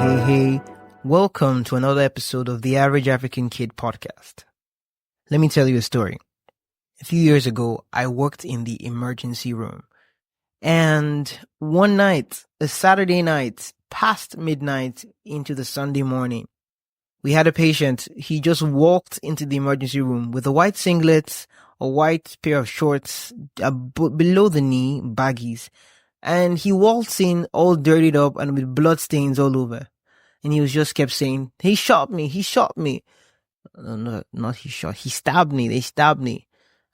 Hey, welcome to another episode of the Average African Kid podcast. Let me tell you a story. A few years ago, I worked in the emergency room. And one night, a Saturday night, past midnight into the Sunday morning, we had a patient. He just walked into the emergency room with a white singlet, a white pair of shorts, below the knee, baggies. And he waltzed in all dirtied up and with blood stains all over. And he was just kept saying, he shot me. No, not he shot. He stabbed me. They stabbed me.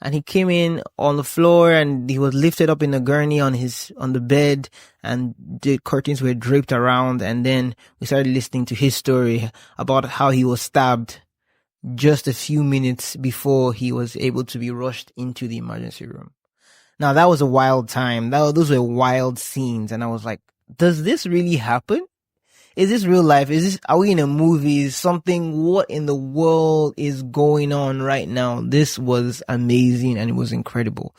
And he came in on the floor and he was lifted up in a gurney on the bed and the curtains were draped around. And then we started listening to his story about how he was stabbed just a few minutes before he was able to be rushed into the emergency room. Now that was a wild time. Those were wild scenes. And I was like, does this really happen? Is this real life? Are we in a movie? What in the world is going on right now? This was amazing and it was incredible.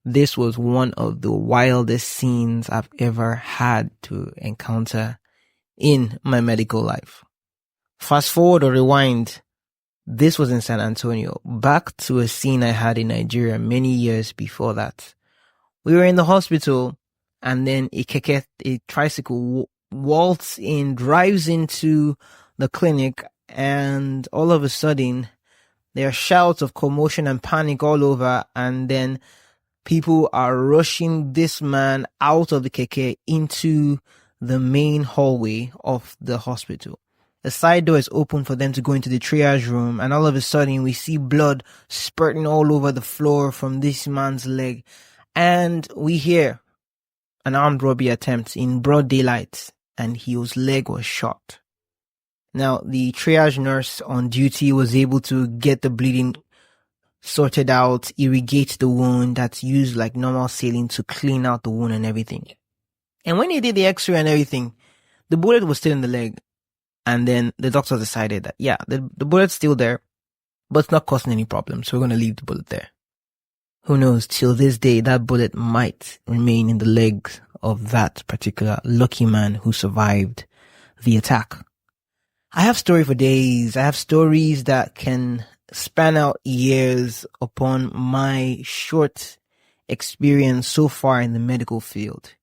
This was one of the wildest scenes I've ever had to encounter in my medical life. Fast forward or rewind. This was in San Antonio, back to a scene I had in Nigeria many years before that. We were in the hospital and then a tricycle drives into the clinic, and all of a sudden there are shouts of commotion and panic all over, and then people are rushing this man out of the keke into the main hallway of the hospital. The side door is open for them to go into the triage room, and all of a sudden we see blood spurting all over the floor from this man's leg, and we hear an armed robbery attempt in broad daylight, and his leg was shot. Now, the triage nurse on duty was able to get the bleeding sorted out, irrigate the wound, that's used like normal saline to clean out the wound and everything. And when he did the x-ray and everything, the bullet was still in the leg. And then the doctor decided that, the bullet's still there, but it's not causing any problems, so we're going to leave the bullet there. Who knows, till this day, that bullet might remain in the legs of that particular lucky man who survived the attack. I have story for days. I have stories that can span out years upon my short experience so far in the medical field.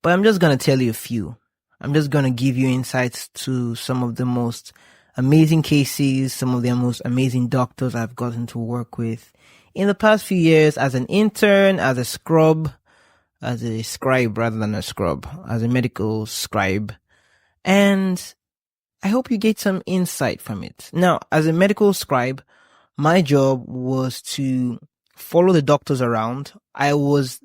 But I'm just going to tell you a few. I'm just going to give you insights to some of the most amazing cases, some of the most amazing doctors I've gotten to work with in the past few years as an intern, as a scribe rather than a scrub, as a medical scribe. And I hope you get some insight from it. Now, as a medical scribe, my job was to follow the doctors around. I was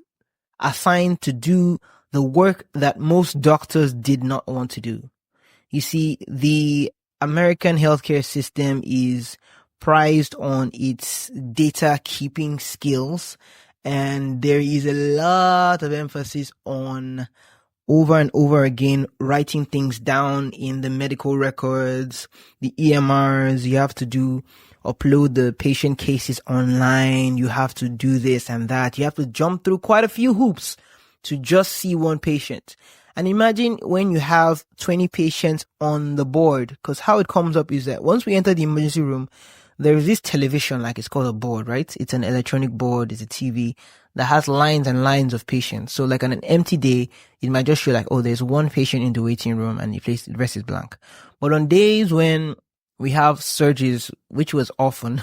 assigned to do the work that most doctors did not want to do. You see, the American healthcare system is prized on its data keeping skills, and there is a lot of emphasis on over and over again writing things down in the medical records, the EMRs. You have to upload the patient cases online. You have to do this and that. You have to jump through quite a few hoops to just see one patient. And imagine when you have 20 patients on the board, because how it comes up is that once we enter the emergency room, there is this television, like it's called a board, right? It's an electronic board, it's a TV that has lines and lines of patients. So like on an empty day, it might just show like, oh, there's one patient in the waiting room and the rest is blank. But on days when we have surgeries, which was often,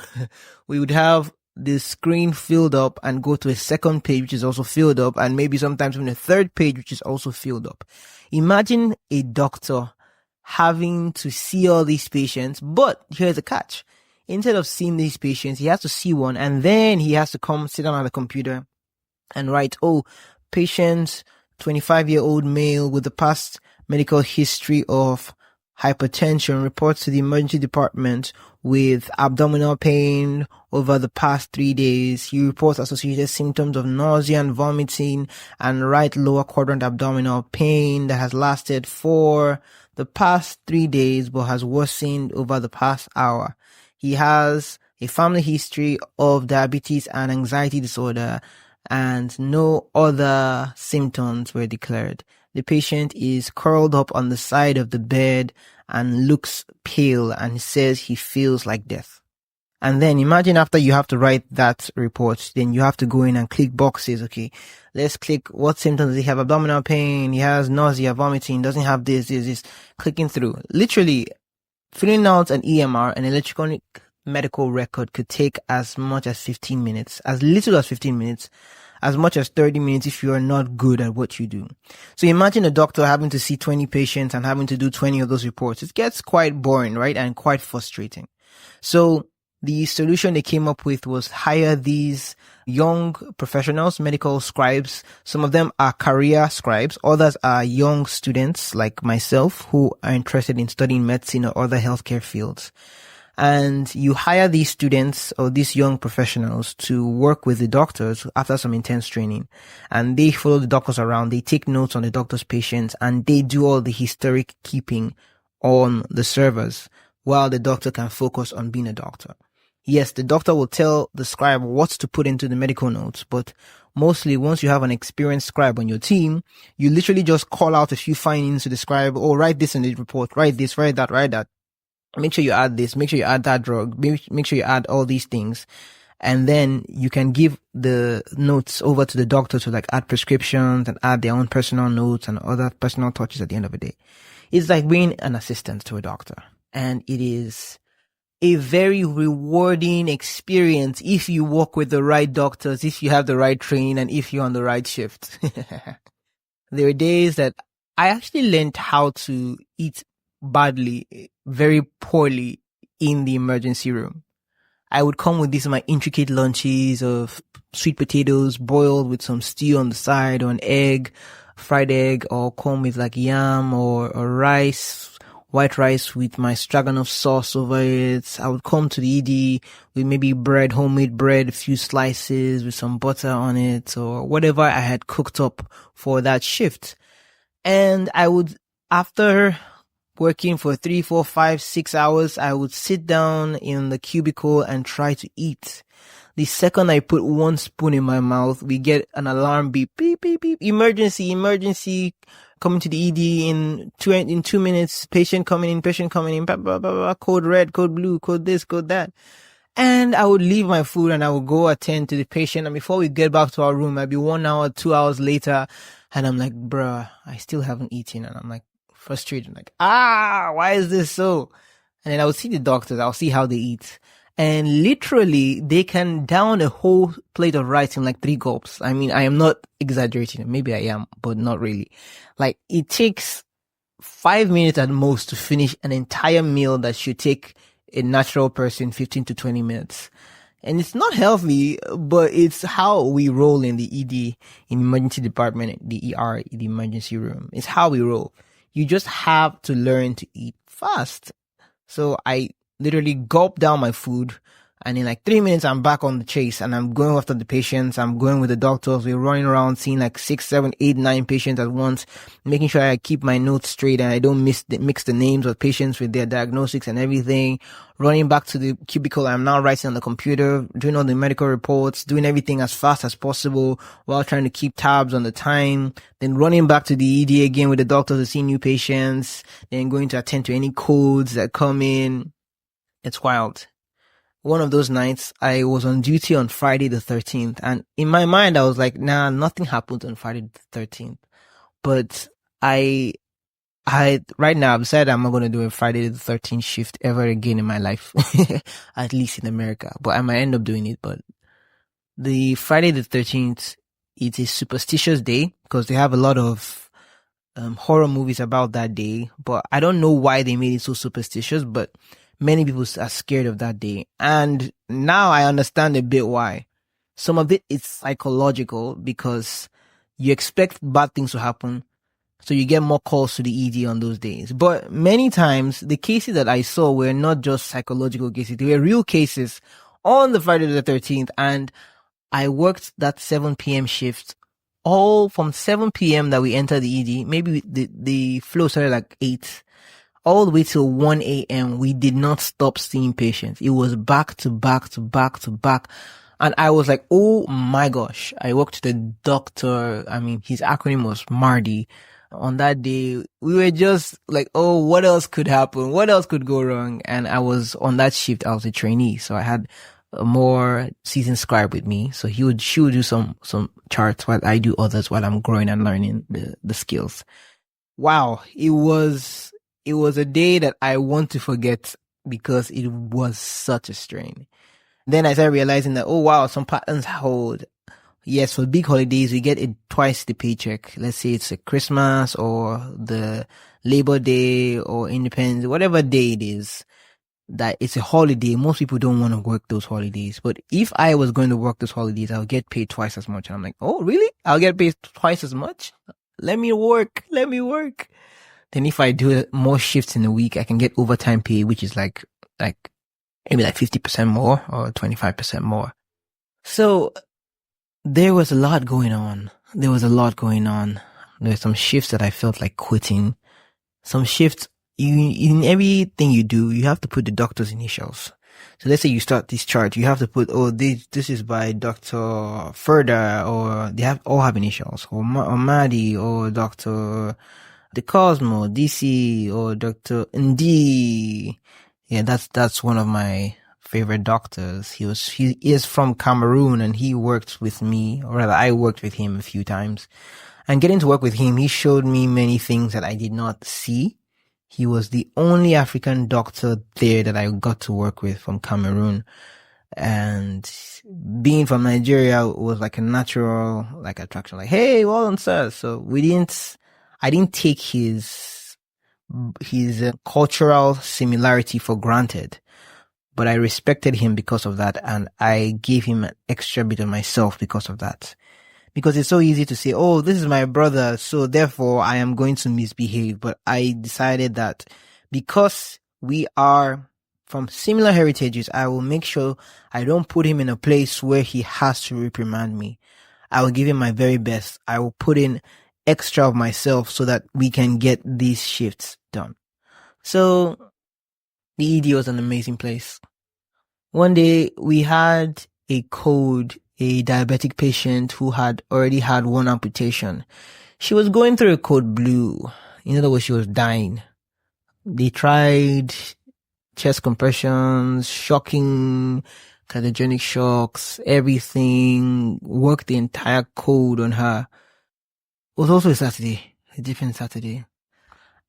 we would have the screen filled up and go to a second page, which is also filled up, and maybe sometimes even a third page, which is also filled up. Imagine a doctor having to see all these patients, but here's the catch. Instead of seeing these patients, he has to see one, and then he has to come sit down at the computer and write, patient, 25-year-old male with the past medical history of hypertension, reports to the emergency department with abdominal pain over the past 3 days. He reports associated symptoms of nausea and vomiting and right lower quadrant abdominal pain that has lasted for the past 3 days but has worsened over the past hour. He has a family history of diabetes and anxiety disorder, and no other symptoms were declared. The patient is curled up on the side of the bed and looks pale and says he feels like death. And then imagine after you have to write that report, then you have to go in and click boxes. Okay, let's click what symptoms does he have? Abdominal pain, he has nausea, vomiting, doesn't have this. Clicking through. Literally, filling out an EMR, an electronic medical record, could take as much as 15 minutes, as little as 15 minutes, as much as 30 minutes if you are not good at what you do. So imagine a doctor having to see 20 patients and having to do 20 of those reports. It gets quite boring, right? And quite frustrating. So the solution they came up with was hire these young professionals, medical scribes. Some of them are career scribes. Others are young students like myself who are interested in studying medicine or other healthcare fields. And you hire these students or these young professionals to work with the doctors after some intense training. And they follow the doctors around. They take notes on the doctor's patients and they do all the historic keeping on the servers while the doctor can focus on being a doctor. Yes, the doctor will tell the scribe what to put into the medical notes, but mostly once you have an experienced scribe on your team, you literally just call out a few findings to the scribe. Oh, write this in the report, write this, write that. Make sure you add this, make sure you add that drug, make sure you add all these things. And then you can give the notes over to the doctor to like add prescriptions and add their own personal notes and other personal touches at the end of the day. It's like being an assistant to a doctor. And it is a very rewarding experience if you work with the right doctors, if you have the right training, and if you're on the right shift. There are days that I actually learned how to eat badly, very poorly in the emergency room. I would come with these my intricate lunches of sweet potatoes boiled with some stew on the side or an egg, fried egg, or come with like yam or rice, white rice with my stroganoff sauce over it. I would come to the ED with maybe bread, homemade bread, a few slices with some butter on it or whatever I had cooked up for that shift. And I would, after working for 3, 4, 5, 6 hours, I would sit down in the cubicle and try to eat. The second I put one spoon in my mouth, we get an alarm beep, beep, beep, beep, emergency, coming to the ED in 2 minutes, patient coming in, blah, blah, blah, blah, code red, code blue, code this, code that. And I would leave my food and I would go attend to the patient. And before we get back to our room, I'd be 1 hour, 2 hours later. And I'm like, bruh, I still haven't eaten. And I'm like, frustrated, like, why is this so? And then I would see the doctors, I'll see how they eat. And literally, they can down a whole plate of rice in like 3 gulps. I mean, I am not exaggerating. Maybe I am, but not really. Like, it takes 5 minutes at most to finish an entire meal that should take a natural person 15 to 20 minutes. And it's not healthy, but it's how we roll in the ED, in emergency department, the ER, the emergency room. It's how we roll. You just have to learn to eat fast. So I literally gulp down my food and in like 3 minutes, I'm back on the chase and I'm going after the patients. I'm going with the doctors. We're running around seeing like 6, 7, 8, 9 patients at once, making sure I keep my notes straight and I don't mix the names of patients with their diagnostics and everything. Running back to the cubicle, I'm now writing on the computer, doing all the medical reports, doing everything as fast as possible while trying to keep tabs on the time. Then running back to the ED again with the doctors to see new patients. Then going to attend to any codes that come in. It's wild. One of those nights, I was on duty on Friday the 13th. And in my mind, I was like, nah, nothing happened on Friday the 13th. But I right now, I've decided I'm not going to do a Friday the 13th shift ever again in my life. At least in America. But I might end up doing it. But the Friday the 13th, it's a superstitious day because they have a lot of horror movies about that day. But I don't know why they made it so superstitious, but many people are scared of that day. And now I understand a bit why. Some of it is psychological because you expect bad things to happen. So you get more calls to the ED on those days. But many times, the cases that I saw were not just psychological cases. They were real cases on the Friday the 13th. And I worked that 7 p.m. shift, all from 7 p.m. that we entered the ED. Maybe the flow started like 8. All the way till 1 a.m. We did not stop seeing patients. It was back to back to back to back. And I was like, oh my gosh. I walked to the doctor. I mean, his acronym was MARDI. on that day, we were just like, oh, what else could happen? What else could go wrong? And I was on that shift. I was a trainee. So I had a more seasoned scribe with me. So she would do some charts while I do others while I'm growing and learning the skills. Wow. It was a day that I want to forget because it was such a strain. Then I started realizing that, oh wow, some patterns hold. Yes, for big holidays, we get it twice the paycheck. Let's say it's a Christmas or the Labor Day or Independence, whatever day it is, that it's a holiday. Most people don't want to work those holidays. But if I was going to work those holidays, I'll get paid twice as much. And I'm like, oh, really? I'll get paid twice as much? Let me work. Then if I do more shifts in a week, I can get overtime pay, which is like maybe like 50% more or 25% more. So there was a lot going on. There were some shifts that I felt like quitting. Some shifts, in everything you do, you have to put the doctor's initials. So let's say you start this chart, you have to put, oh, this is by Dr. Ferda, or they all have initials, or Madi, or Dr. De Cosmo, DC, or Dr. Ndi. Yeah, that's one of my favorite doctors. He is from Cameroon, and he worked with me, or rather I worked with him a few times. And getting to work with him, he showed me many things that I did not see. He was the only African doctor there that I got to work with from Cameroon. And being from Nigeria was like a natural, like, attraction. Like, hey, well done, sir. So I didn't take his cultural similarity for granted, but I respected him because of that, and I gave him an extra bit of myself because of that. Because it's so easy to say, oh, this is my brother, so therefore I am going to misbehave. But I decided that because we are from similar heritages, I will make sure I don't put him in a place where he has to reprimand me. I will give him my very best. I will put in extra of myself so that we can get these shifts done. So the ED was an amazing place. One day we had a diabetic patient who had already had one amputation. She was going through a code blue. In other words, she was dying. They tried chest compressions, shocking, cardiogenic shocks, everything, worked the entire code on her. It was also a different Saturday.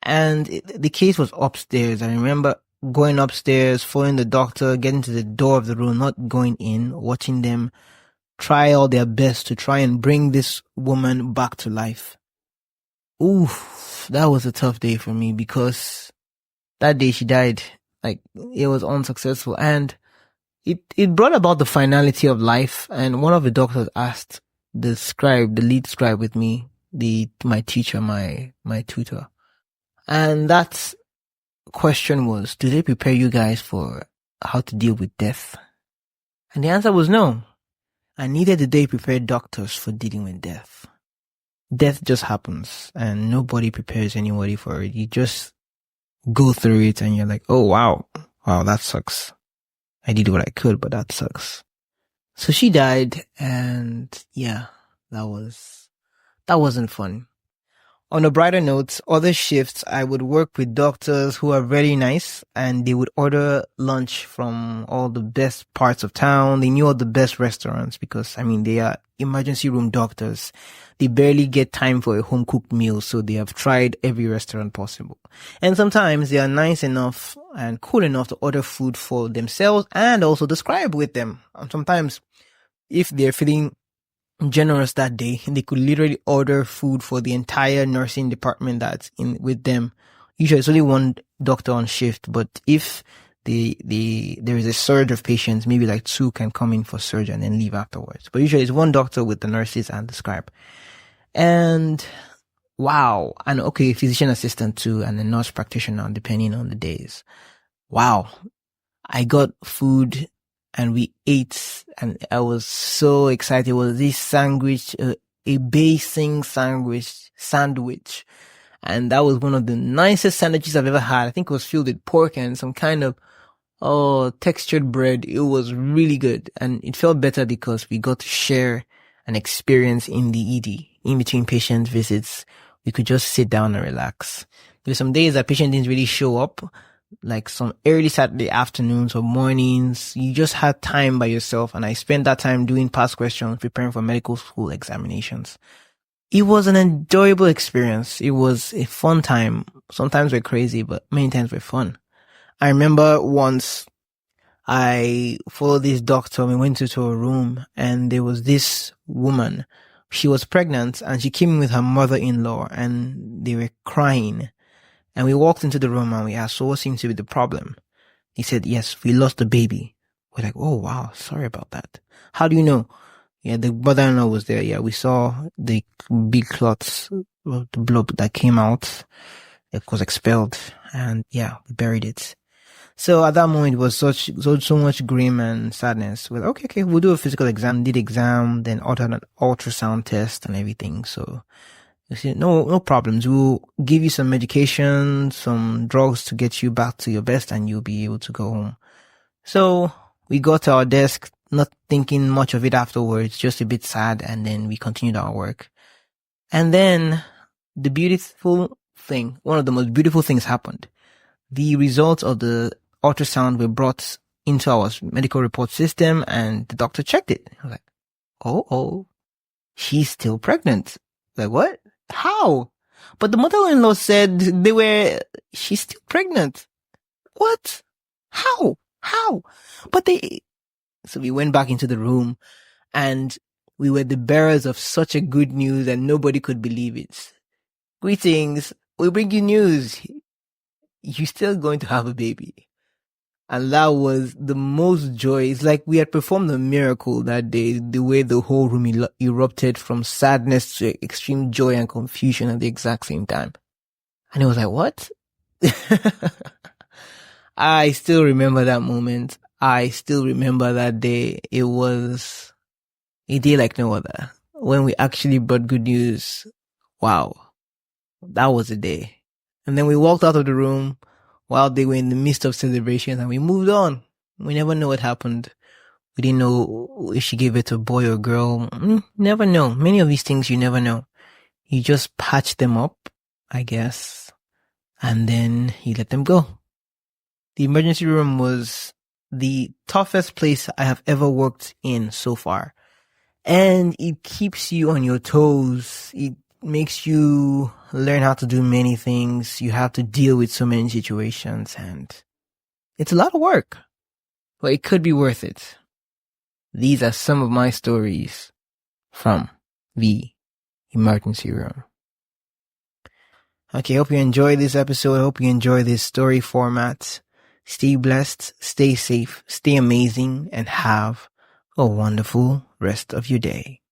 And the case was upstairs. I remember going upstairs, following the doctor, getting to the door of the room, not going in, watching them try all their best to try and bring this woman back to life. Oof, that was a tough day for me because that day she died. Like, it was unsuccessful, and it brought about the finality of life. And one of the doctors asked the lead scribe with me, my teacher, my tutor, and that question was, do they prepare you guys for how to deal with death? And the answer was no. And neither did they prepare doctors for dealing with death. Death just happens, and nobody prepares anybody for it. You just go through it, and you're like, oh wow, that sucks. I did what I could, but that sucks. So she died, and yeah, that wasn't fun. On a brighter note, other shifts, I would work with doctors who are very nice, and they would order lunch from all the best parts of town. They knew all the best restaurants because, they are emergency room doctors. They barely get time for a home-cooked meal, so they have tried every restaurant possible. And sometimes they are nice enough and cool enough to order food for themselves and also the scribe with them. And sometimes, if they're feeling generous that day, they could literally order food for the entire nursing department that's in with them. Usually it's only one doctor on shift, but if there is a surge of patients, maybe like 2 can come in for surgery and then leave afterwards. But usually it's one doctor with the nurses and the scribe. And wow. And okay, physician assistant too, and a nurse practitioner depending on the days. Wow. I got food and we ate, and I was so excited. It was this sandwich, a basing sandwich. And that was one of the nicest sandwiches I've ever had. I think it was filled with pork and some kind of, textured bread. It was really good. And it felt better because we got to share an experience in the ED. In between patient visits, we could just sit down and relax. There were some days that patient didn't really show up, like some early Saturday afternoons or mornings. You just had time by yourself, and I spent that time doing past questions, preparing for medical school examinations. It was an enjoyable experience. It was a fun time. Sometimes we're crazy, but many times we're fun. I remember once I followed this doctor. We went into a room and there was this woman. She was pregnant and she came in with her mother-in-law and they were crying. And we walked into the room and we asked, so what seems to be the problem? He said, yes, we lost the baby. We're like, oh, wow, sorry about that. How do you know? Yeah, the mother-in-law was there. Yeah, we saw the big clots of the blood that came out. It was expelled and yeah, we buried it. So at that moment, it was so much grim and sadness. We're like, okay, we'll do a physical exam, did exam, then ordered an ultrasound test and everything. So you see, no problems. We'll give you some medication, some drugs to get you back to your best and you'll be able to go home. So we got to our desk, not thinking much of it afterwards, just a bit sad. And then we continued our work. And then the beautiful thing, one of the most beautiful things happened. The results of the ultrasound were brought into our medical report system and the doctor checked it. I was like, oh, she's still pregnant. Like, what? How? But the mother-in-law said she's still pregnant. What? How? So we went back into the room and we were the bearers of such a good news and nobody could believe it. Greetings. We bring you news. You're still going to have a baby. And that was the most joy. It's like we had performed a miracle that day, the way the whole room erupted from sadness to extreme joy and confusion at the exact same time. And it was like, what? I still remember that moment. I still remember that day. It was a day like no other. When we actually brought good news. Wow. That was a day. And then we walked out of the room while they were in the midst of celebrations and we moved on. We never know what happened. We didn't know if she gave it to a boy or a girl. Never know. Many of these things you never know. You just patch them up, I guess, and then you let them go. The emergency room was the toughest place I have ever worked in so far. And it keeps you on your toes. It makes you learn how to do many things. You have to deal with so many situations and it's a lot of work, but it could be worth it. These are some of my stories from the emergency room. Okay, hope you enjoyed this episode. Hope you enjoy this story format. Stay blessed, stay safe, stay amazing, and have a wonderful rest of your day.